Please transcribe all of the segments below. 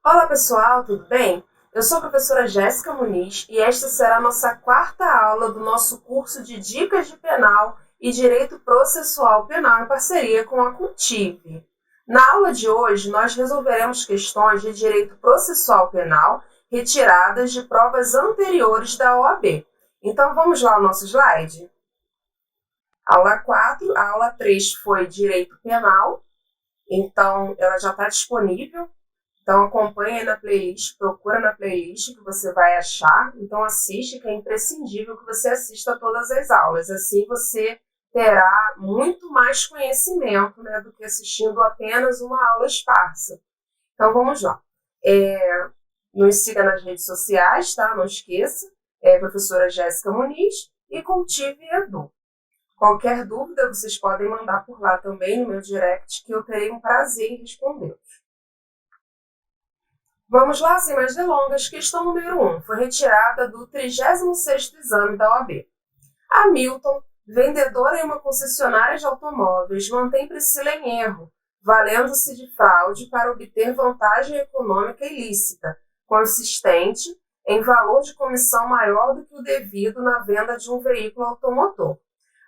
Olá pessoal, tudo bem? Eu sou a professora Jéssica Muniz e esta será a nossa quarta aula do nosso curso de Dicas de Penal e Direito Processual Penal em parceria com a Cultive. Na aula de hoje, nós resolveremos questões de direito processual penal retiradas de provas anteriores da OAB. Então vamos lá ao nosso slide? Aula 4, a aula 3 foi Direito Penal, então ela já está disponível. Então acompanha aí na playlist, procura na playlist que você vai achar. Então assiste, que é imprescindível que você assista todas as aulas. Assim você terá muito mais conhecimento, né, do que assistindo apenas uma aula esparsa. Então vamos lá. Nos siga nas redes sociais, tá? Não esqueça. Professora Jéssica Muniz e Cultive Edu. Qualquer dúvida vocês podem mandar por lá também no meu direct, que eu terei um prazer em respondê-los. Vamos lá, sem mais delongas. Questão número 1. Foi retirada do 36º exame da OAB. Hamilton, vendedora em uma concessionária de automóveis, mantém Priscila em erro, valendo-se de fraude para obter vantagem econômica ilícita, consistente em valor de comissão maior do que o devido na venda de um veículo automotor.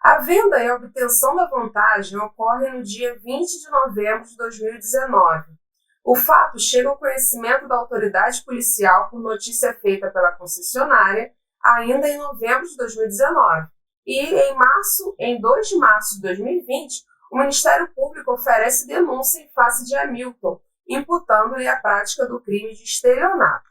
A venda e a obtenção da vantagem ocorrem no dia 20 de novembro de 2019. O fato chega ao conhecimento da autoridade policial por notícia feita pela concessionária ainda em novembro de 2019. E em 2 de março de 2020, o Ministério Público oferece denúncia em face de Hamilton, imputando-lhe a prática do crime de estelionato.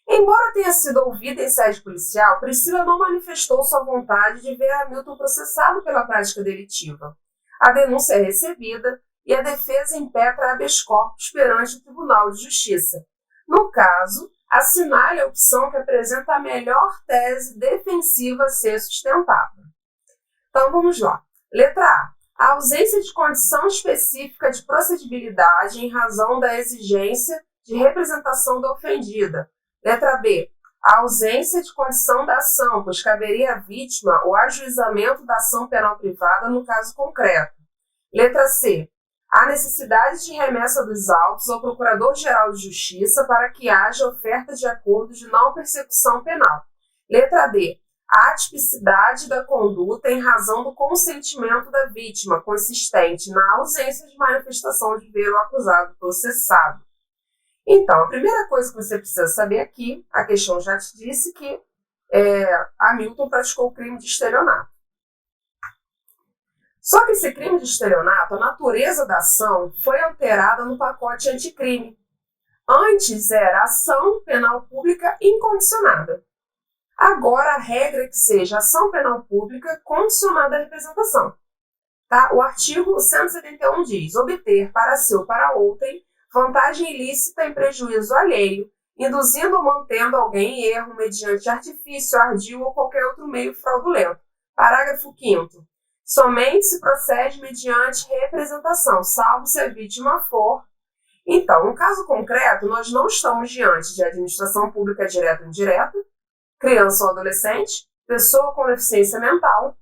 Embora tenha sido ouvida em sede policial, Priscila não manifestou sua vontade de ver Hamilton processado pela prática delitiva. A denúncia é recebida e a defesa impetra habeas corpus perante o Tribunal de Justiça. No caso, assinale a opção que apresenta a melhor tese defensiva a ser sustentada. Então vamos lá. Letra A. A ausência de condição específica de procedibilidade em razão da exigência de representação da ofendida. Letra B. A ausência de condição da ação, pois caberia à vítima o ajuizamento da ação penal privada no caso concreto. Letra C. A necessidade de remessa dos autos ao Procurador-Geral de Justiça para que haja oferta de acordo de não persecução penal. Letra D. A atipicidade da conduta em razão do consentimento da vítima, consistente na ausência de manifestação de ver o acusado processado. Então, a primeira coisa que você precisa saber aqui, a questão já te disse que Hamilton praticou o crime de estelionato. Só que esse crime de estelionato, a natureza da ação foi alterada no pacote anticrime. Antes era ação penal pública incondicionada. Agora a regra é que seja ação penal pública condicionada à representação. Tá? O artigo 171 diz: obter para si ou para outrem vantagem ilícita em prejuízo alheio, induzindo ou mantendo alguém em erro mediante artifício, ardil ou qualquer outro meio fraudulento. Parágrafo 5º. Somente se procede mediante representação, salvo se a vítima for. Então, no caso concreto, nós não estamos diante de administração pública direta ou indireta, criança ou adolescente, pessoa com deficiência mental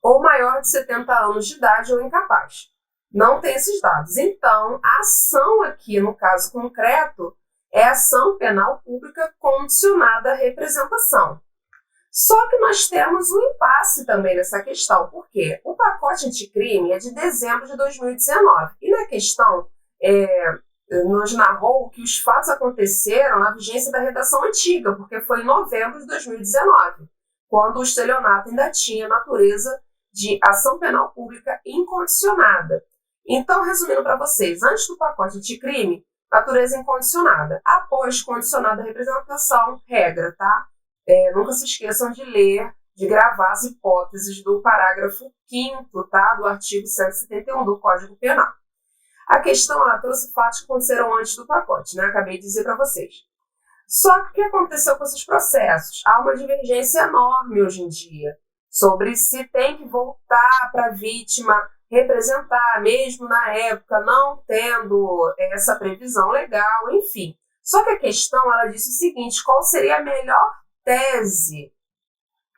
ou maior de 70 anos de idade ou incapaz. Não tem esses dados. Então, a ação aqui, no caso concreto, é ação penal pública condicionada à representação. Só que nós temos um impasse também nessa questão, porque o pacote anticrime é de dezembro de 2019. E na questão, nos narrou que os fatos aconteceram na vigência da redação antiga, porque foi em novembro de 2019, quando o estelionato ainda tinha natureza de ação penal pública incondicionada. Então, resumindo para vocês, antes do pacote anticrime, natureza incondicionada. Após condicionada a representação, regra, tá? Nunca se esqueçam de ler, de gravar as hipóteses do parágrafo 5º, tá? Do artigo 171 do Código Penal. A questão, ela trouxe fatos que aconteceram antes do pacote, né? Acabei de dizer para vocês. Só que o que aconteceu com esses processos? Há uma divergência enorme hoje em dia sobre se tem que voltar para a vítima representar, mesmo na época, não tendo essa previsão legal, enfim. Só que a questão, ela disse o seguinte: qual seria a melhor tese?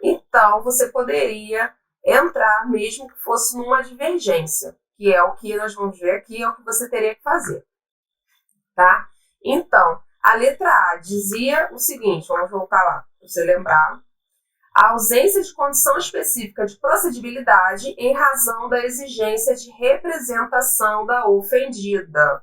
Então, você poderia entrar, mesmo que fosse numa divergência, que é o que nós vamos ver aqui, é o que você teria que fazer, tá? Então, a letra A dizia o seguinte, vamos voltar lá, para você lembrar. A ausência de condição específica de procedibilidade em razão da exigência de representação da ofendida.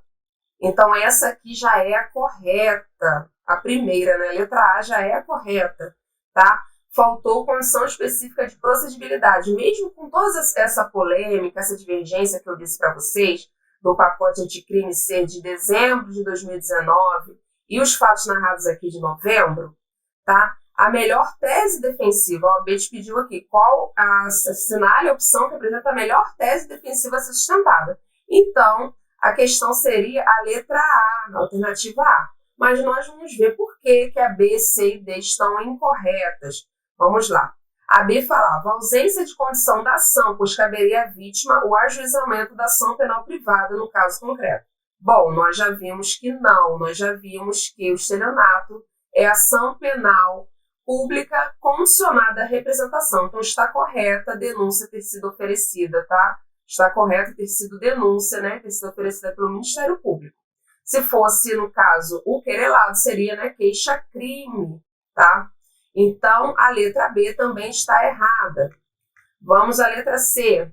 Então, essa aqui já é a correta. A primeira, né? A letra A já é a correta, tá? Faltou condição específica de procedibilidade. Mesmo com toda essa polêmica, essa divergência que eu disse para vocês, do pacote anticrime ser de dezembro de 2019 e os fatos narrados aqui de novembro, tá? A melhor tese defensiva, a OAB te pediu aqui, assinale a opção que apresenta a melhor tese defensiva a ser sustentada. Então, a questão seria a letra A, a alternativa A. Mas nós vamos ver por que a B, C e D estão incorretas. Vamos lá. A B falava ausência de condição da ação, pois caberia à vítima o ajuizamento da ação penal privada no caso concreto. Bom, nós já vimos que não, nós já vimos que o estelionato é ação penal pública condicionada à representação. Então está correta a denúncia ter sido oferecida, tá? Está correto ter sido denúncia, né? Ter sido oferecida pelo Ministério Público. Se fosse, no caso, o querelado, seria, né, queixa-crime, tá? Então, a letra B também está errada. Vamos à letra C.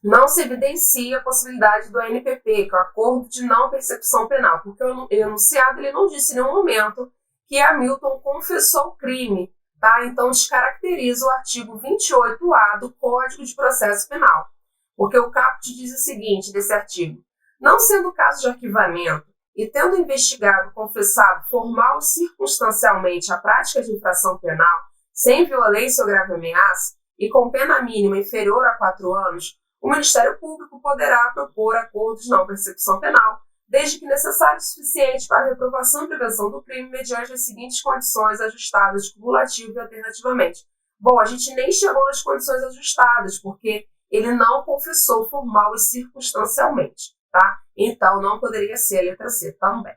Não se evidencia a possibilidade do ANPP, que é o Acordo de Não Persecução Penal, porque o enunciado ele não disse em nenhum momento que Hamilton confessou o crime, tá? Então, descaracteriza o artigo 28A do Código de Processo Penal, porque o caput diz o seguinte desse artigo: não sendo caso de arquivamento e tendo investigado, confessado formal ou circunstancialmente a prática de infração penal, sem violência ou grave ameaça e com pena mínima inferior a 4 anos, o Ministério Público poderá propor acordo de não persecução penal, desde que necessário e suficiente para a reprovação e prevenção do crime mediante as seguintes condições ajustadas cumulativo e alternativamente. Bom, a gente nem chegou nas condições ajustadas, porque ele não confessou formal e circunstancialmente, tá? Então, não poderia ser a letra C também.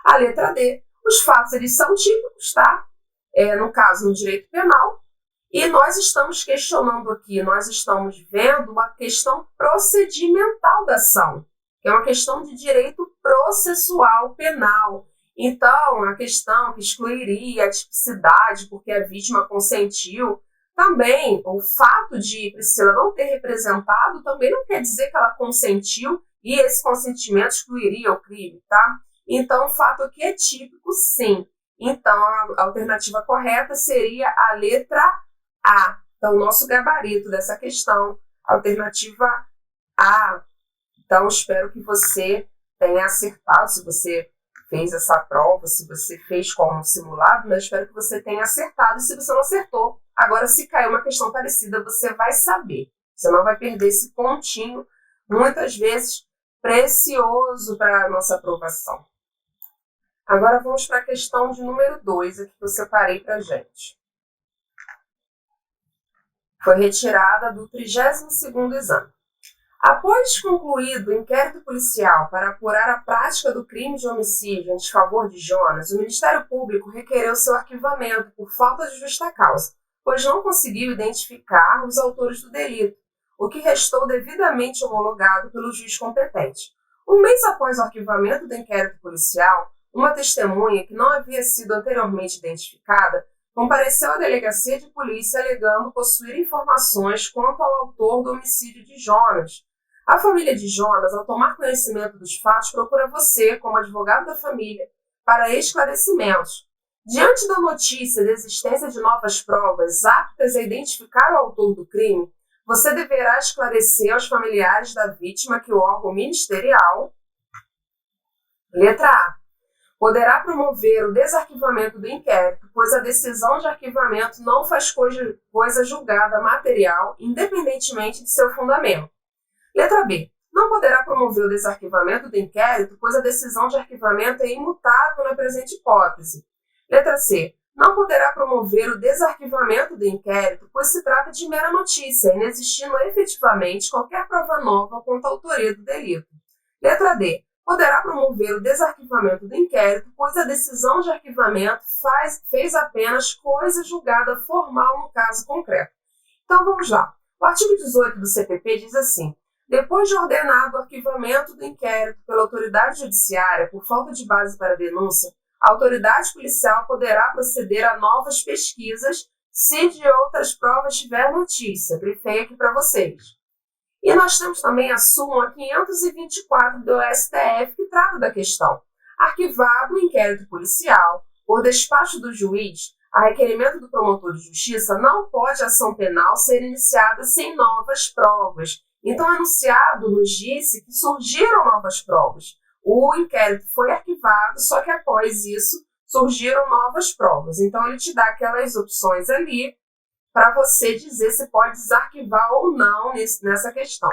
A letra D, os fatos eles são típicos, tá? No caso, no direito penal. E nós estamos questionando aqui, nós estamos vendo uma questão procedimental da ação, que é uma questão de direito processual penal. Então, a questão que excluiria a tipicidade porque a vítima consentiu, também o fato de Priscila não ter representado também não quer dizer que ela consentiu e esse consentimento excluiria o crime, tá? Então, o fato aqui é típico, sim. Então, a alternativa correta seria a letra A. Então, o nosso gabarito dessa questão, alternativa A. Então, espero que você tenha acertado, se você fez essa prova, se você fez como um simulado, né? Espero que você tenha acertado. E se você não acertou, agora se cair uma questão parecida, você vai saber. Você não vai perder esse pontinho, muitas vezes precioso para a nossa aprovação. Agora vamos para a questão de número 2, aqui que eu separei para a gente. Foi retirada do 32º exame. Após concluído o inquérito policial para apurar a prática do crime de homicídio em desfavor de Jonas, o Ministério Público requereu seu arquivamento por falta de justa causa, pois não conseguiu identificar os autores do delito, o que restou devidamente homologado pelo juiz competente. Um mês após o arquivamento do inquérito policial, uma testemunha que não havia sido anteriormente identificada compareceu à delegacia de polícia alegando possuir informações quanto ao autor do homicídio de Jonas. A família de Jonas, ao tomar conhecimento dos fatos, procura você, como advogado da família, para esclarecimentos. Diante da notícia da existência de novas provas aptas a identificar o autor do crime, você deverá esclarecer aos familiares da vítima que o órgão ministerial, letra A, poderá promover o desarquivamento do inquérito, pois a decisão de arquivamento não faz coisa julgada material, independentemente de seu fundamento. Letra B. Não poderá promover o desarquivamento do inquérito, pois a decisão de arquivamento é imutável na presente hipótese. Letra C. Não poderá promover o desarquivamento do inquérito, pois se trata de mera notícia, inexistindo efetivamente qualquer prova nova quanto à autoria do delito. Letra D. Poderá promover o desarquivamento do inquérito, pois a decisão de arquivamento fez apenas coisa julgada formal no caso concreto. Então vamos lá. O artigo 18 do CPP diz assim: Depois de ordenado o arquivamento do inquérito pela autoridade judiciária por falta de base para denúncia, a autoridade policial poderá proceder a novas pesquisas se de outras provas tiver notícia. Grifei aqui para vocês. E nós temos também a súmula 524 do STF que trata da questão. Arquivado o inquérito policial, por despacho do juiz, a requerimento do promotor de justiça, não pode a ação penal ser iniciada sem novas provas. Então, o enunciado nos disse que surgiram novas provas. O inquérito foi arquivado, só que após isso surgiram novas provas. Então, ele te dá aquelas opções ali para você dizer se pode desarquivar ou não nessa questão.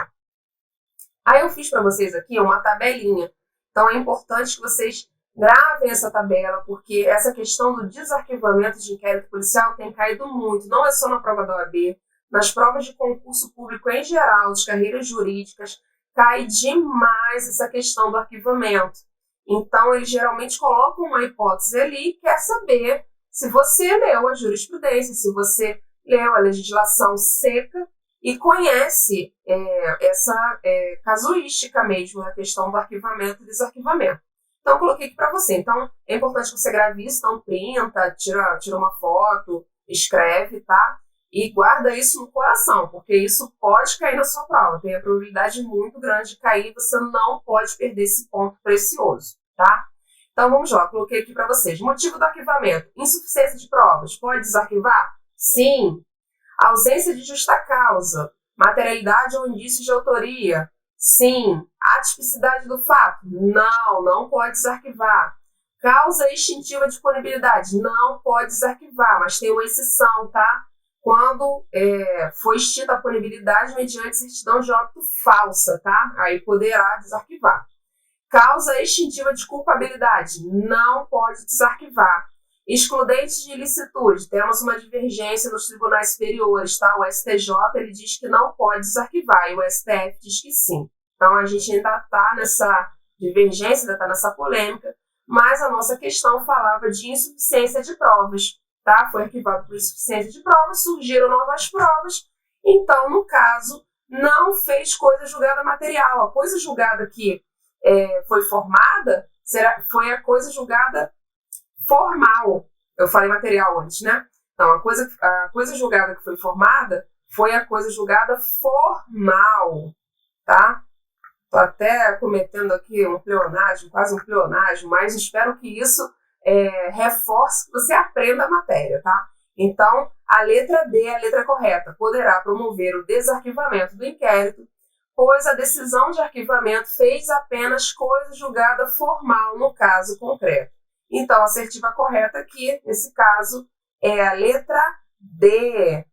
Aí eu fiz para vocês aqui uma tabelinha. Então, é importante que vocês gravem essa tabela, porque essa questão do desarquivamento de inquérito policial tem caído muito. Não é só na prova da OAB, nas provas de concurso público em geral, de carreiras jurídicas, cai demais essa questão do arquivamento. Então, eles geralmente colocam uma hipótese ali e quer saber se você leu a jurisprudência, se você leu a legislação seca e conhece essa casuística mesmo da questão do arquivamento e desarquivamento. Então, eu coloquei aqui para você. Então, é importante que você grave isso, então printa, tira uma foto, escreve, tá? E guarda isso no coração, porque isso pode cair na sua prova. Tem a probabilidade muito grande de cair, você não pode perder esse ponto precioso, tá? Então, vamos lá, coloquei aqui para vocês. Motivo do arquivamento: insuficiência de provas. Pode desarquivar? Sim. Ausência de justa causa. Materialidade ou indício de autoria? Sim. Atipicidade do fato? Não, não pode desarquivar. Causa extintiva de punibilidade? Não pode desarquivar, mas tem uma exceção, tá? Quando foi extinta a punibilidade mediante certidão de óbito falsa, tá? Aí poderá desarquivar. Causa extintiva de culpabilidade? Não pode desarquivar. Excludente de ilicitude, temos uma divergência nos tribunais superiores, tá? O STJ ele diz que não pode desarquivar e o STF diz que sim. Então a gente ainda está nessa divergência, ainda está nessa polêmica, mas a nossa questão falava de insuficiência de provas, tá? Foi arquivado por insuficiência de provas, surgiram novas provas, então no caso não fez coisa julgada material. A coisa julgada que foi formada foi a coisa julgada formal. Eu falei material antes, né? Então, a coisa julgada que foi formada foi a coisa julgada formal, tá? Tô até cometendo aqui um pleonasmo, quase um pleonasmo, mas espero que isso reforce que você aprenda a matéria, tá? Então, a letra D é a letra correta. Poderá promover o desarquivamento do inquérito, pois a decisão de arquivamento fez apenas coisa julgada formal no caso concreto. Então, a assertiva correta aqui, nesse caso, é a letra D,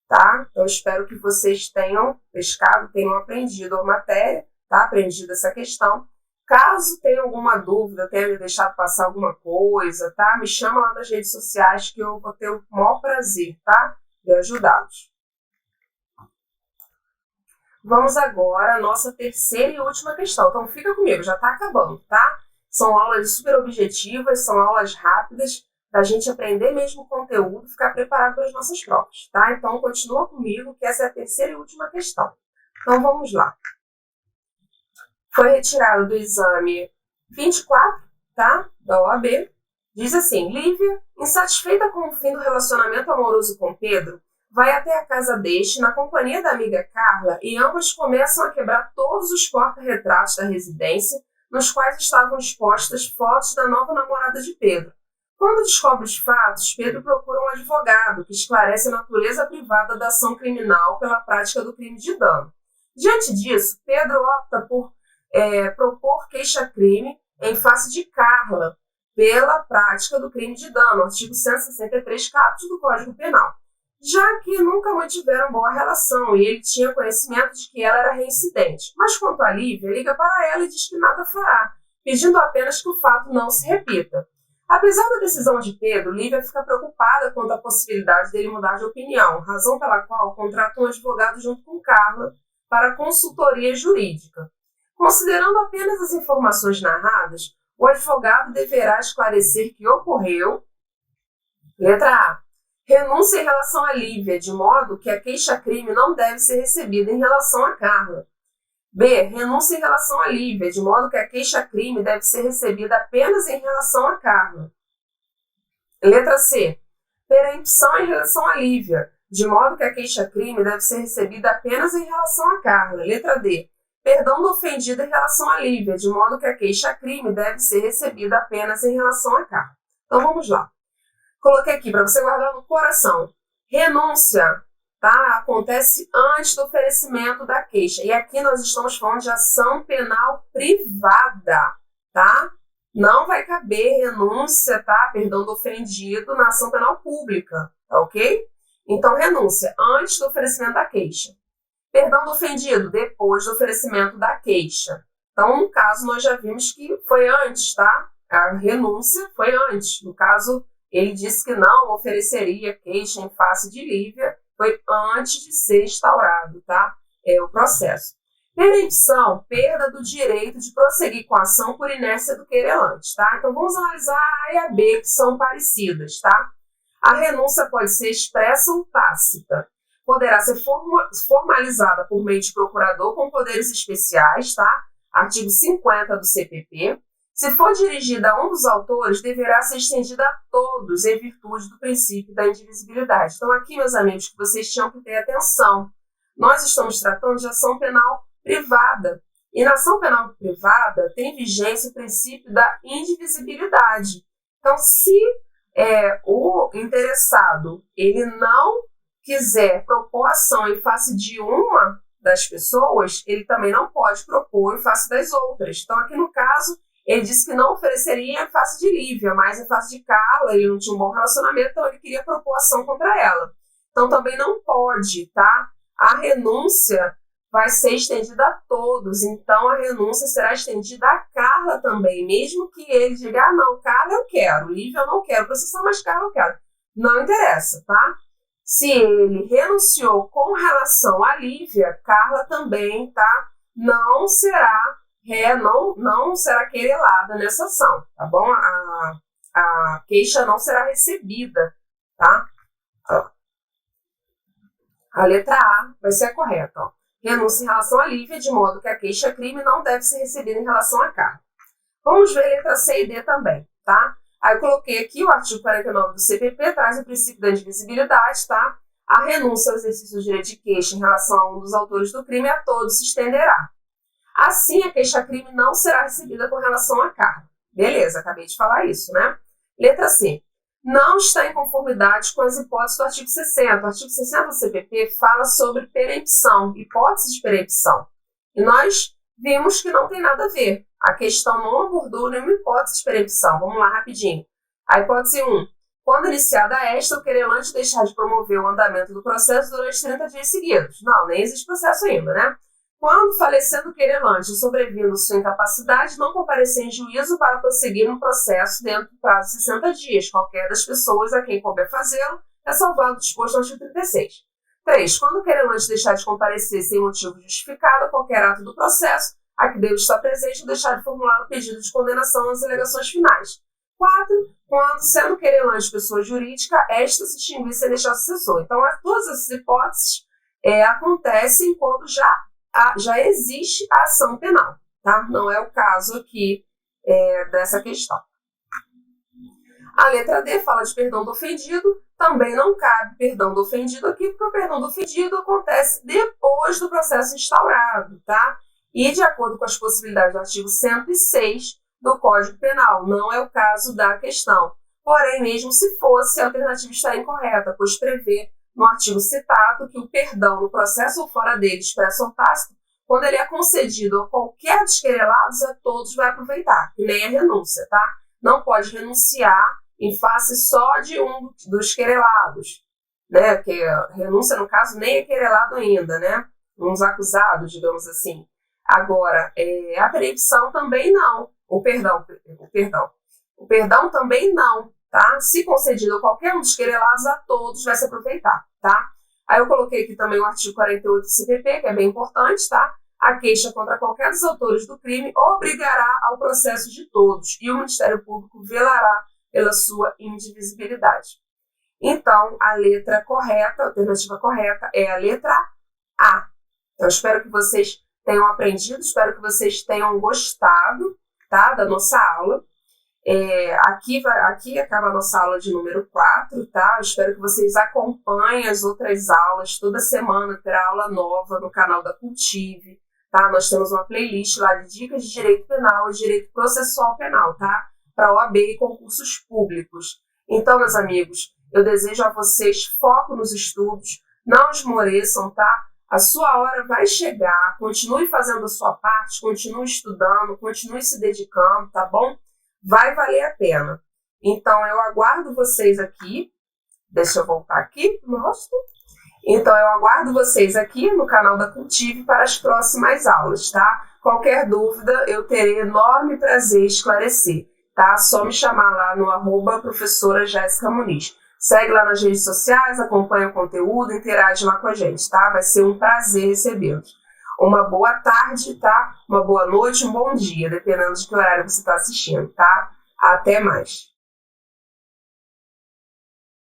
tá? Então, espero que vocês tenham pescado, tenham aprendido a matéria, tá? Aprendido essa questão. Caso tenha alguma dúvida, tenha me deixado passar alguma coisa, tá? Me chama lá nas redes sociais que eu vou ter o maior prazer, tá? De ajudá-los. Vamos agora à nossa terceira e última questão. Então, fica comigo, já está acabando, tá? São aulas super objetivas, são aulas rápidas, para a gente aprender mesmo o conteúdo e ficar preparado para as nossas provas, tá? Então, continua comigo, que essa é a terceira e última questão. Então, vamos lá. Foi retirado do exame 24, tá? Da OAB. Diz assim: Lívia, insatisfeita com o fim do relacionamento amoroso com Pedro, vai até a casa deste na companhia da amiga Carla e ambas começam a quebrar todos os porta-retratos da residência nos quais estavam expostas fotos da nova namorada de Pedro. Quando descobre os fatos, Pedro procura um advogado que esclarece a natureza privada da ação criminal pela prática do crime de dano. Diante disso, Pedro opta por propor queixa-crime em face de Carla pela prática do crime de dano, artigo 163 caput do Código Penal, já que nunca mantiveram boa relação e ele tinha conhecimento de que ela era reincidente. Mas quanto a Lívia, liga para ela e diz que nada fará, pedindo apenas que o fato não se repita. Apesar da decisão de Pedro, Lívia fica preocupada quanto à possibilidade dele mudar de opinião, razão pela qual contrata um advogado junto com Carla para consultoria jurídica. Considerando apenas as informações narradas, o advogado deverá esclarecer que ocorreu, letra A, renúncia em relação a Lívia, de modo que a queixa-crime não deve ser recebida em relação a Carla. B. Renúncia em relação a Lívia, de modo que a queixa-crime deve ser recebida apenas em relação a Carla. Letra C. Perempção em relação a Lívia, de modo que a queixa-crime deve ser recebida apenas em relação a Carla. Letra D. Perdão do ofendido em relação a Lívia, de modo que a queixa-crime deve ser recebida apenas em relação a Carla. Então vamos lá. Coloquei aqui para você guardar no coração. Renúncia, tá? Acontece antes do oferecimento da queixa. E aqui nós estamos falando de ação penal privada, tá? Não vai caber renúncia, tá? Perdão do ofendido na ação penal pública, tá ok? Então, renúncia antes do oferecimento da queixa. Perdão do ofendido depois do oferecimento da queixa. Então, no caso, nós já vimos que foi antes, tá? A renúncia foi antes. No caso, ele disse que não ofereceria queixa em face de Lívia, foi antes de ser instaurado, tá? O processo. Perempção, perda do direito de prosseguir com a ação por inércia do querelante, tá? Então, vamos analisar a A e a B, que são parecidas, tá? A renúncia pode ser expressa ou tácita. Poderá ser formalizada por meio de procurador com poderes especiais, tá? Artigo 50 do CPP. Se for dirigida a um dos autores, deverá ser estendida a todos em virtude do princípio da indivisibilidade. Então, aqui, meus amigos, que vocês tinham que ter atenção. Nós estamos tratando de ação penal privada. E na ação penal privada tem vigência o princípio da indivisibilidade. Então, se o interessado ele não quiser propor ação em face de uma das pessoas, ele também não pode propor em face das outras. Então, aqui no caso, ele disse que não ofereceria em face de Lívia, mas em face de Carla, ele não tinha um bom relacionamento, então ele queria propor ação contra ela. Então, também não pode, tá? A renúncia vai ser estendida a todos, então a renúncia será estendida a Carla também, mesmo que ele diga, ah, não, Carla eu quero, Lívia eu não quero processar, mas Carla eu quero. Não interessa, tá? Se ele renunciou com relação a Lívia, Carla também, tá? Não será querelada nessa ação, tá bom? A queixa não será recebida, tá? A letra A vai ser a correta, ó. Renúncia em relação a Lívia, de modo que a queixa-crime não deve ser recebida em relação a Carla. Vamos ver a letra C e D também, tá? Aí eu coloquei aqui o artigo 49 do CPP, traz o princípio da indivisibilidade, tá? A renúncia ao exercício do direito de queixa em relação a um dos autores do crime a todos se estenderá. Assim, a queixa-crime não será recebida com relação a Carla. Beleza, acabei de falar isso, né? Letra C. Não está em conformidade com as hipóteses do artigo 60. O artigo 60 do CPP fala sobre perempção, hipótese de perempção. E nós vimos que não tem nada a ver. A questão não abordou nenhuma hipótese de perempção. Vamos lá, rapidinho. A hipótese 1. Quando iniciada esta, o querelante deixar de promover o andamento do processo durante 30 dias seguidos. Não, nem existe processo ainda, né? Quando, falecendo o querelante ou sobrevindo sua incapacidade, não comparecer em juízo para prosseguir no processo dentro do prazo de 60 dias. Qualquer das pessoas a quem couber fazê-lo é salvado do disposto no artigo 36. 3. Quando o querelante deixar de comparecer sem motivo justificado a qualquer ato do processo, a que deve estar presente ou deixar de formular o pedido de condenação nas alegações finais. 4. Quando, sendo querelante pessoa jurídica, esta se extinguir sem deixar sucessor. Então, todas essas hipóteses acontecem quando já existe a ação penal, tá? Não é o caso aqui dessa questão. A letra D fala de perdão do ofendido, também não cabe perdão do ofendido aqui, porque o perdão do ofendido acontece depois do processo instaurado, tá? E de acordo com as possibilidades do artigo 106 do Código Penal, não é o caso da questão. Porém, mesmo se fosse, a alternativa está incorreta, pois prevê no artigo citado que o perdão no processo ou fora dele, expresso ou tácito, quando ele é concedido a qualquer dos querelados, a todos vai aproveitar, que nem a renúncia, tá? Não pode renunciar em face só de um dos querelados, né? Porque a renúncia, no caso, nem é querelado ainda, né? Uns acusados, digamos assim. Agora, a perempção também não. O perdão também não, tá? Se concedido a qualquer um dos querelados, a todos vai se aproveitar, tá? Aí eu coloquei aqui também o artigo 48 do CPP, que é bem importante, tá? A queixa contra qualquer dos autores do crime obrigará ao processo de todos e o Ministério Público velará pela sua indivisibilidade. Então, a letra correta, a alternativa correta é a letra A. Eu espero que vocês tenham aprendido, espero que vocês tenham gostado, tá, da nossa aula. Aqui acaba a nossa aula de número 4, tá? Eu espero que vocês acompanhem as outras aulas. Toda semana terá aula nova no canal da Cultive, tá? Nós temos uma playlist lá de dicas de direito penal e direito processual penal, tá? Para OAB e concursos públicos. Então, meus amigos, eu desejo a vocês foco nos estudos, não esmoreçam, tá? A sua hora vai chegar, continue fazendo a sua parte, continue estudando, continue se dedicando, tá bom? Vai valer a pena. Então, eu aguardo vocês aqui. Deixa eu voltar aqui pro meu rosto. Então, eu aguardo vocês aqui no canal da Cultive para as próximas aulas, tá? Qualquer dúvida, eu terei enorme prazer em esclarecer, tá? Só me chamar lá no @professora Jéssica Muniz. Segue lá nas redes sociais, acompanha o conteúdo, interage lá com a gente, tá? Vai ser um prazer recebê-los. Uma boa tarde, tá? Uma boa noite, um bom dia, dependendo de que horário você está assistindo, tá? Até mais.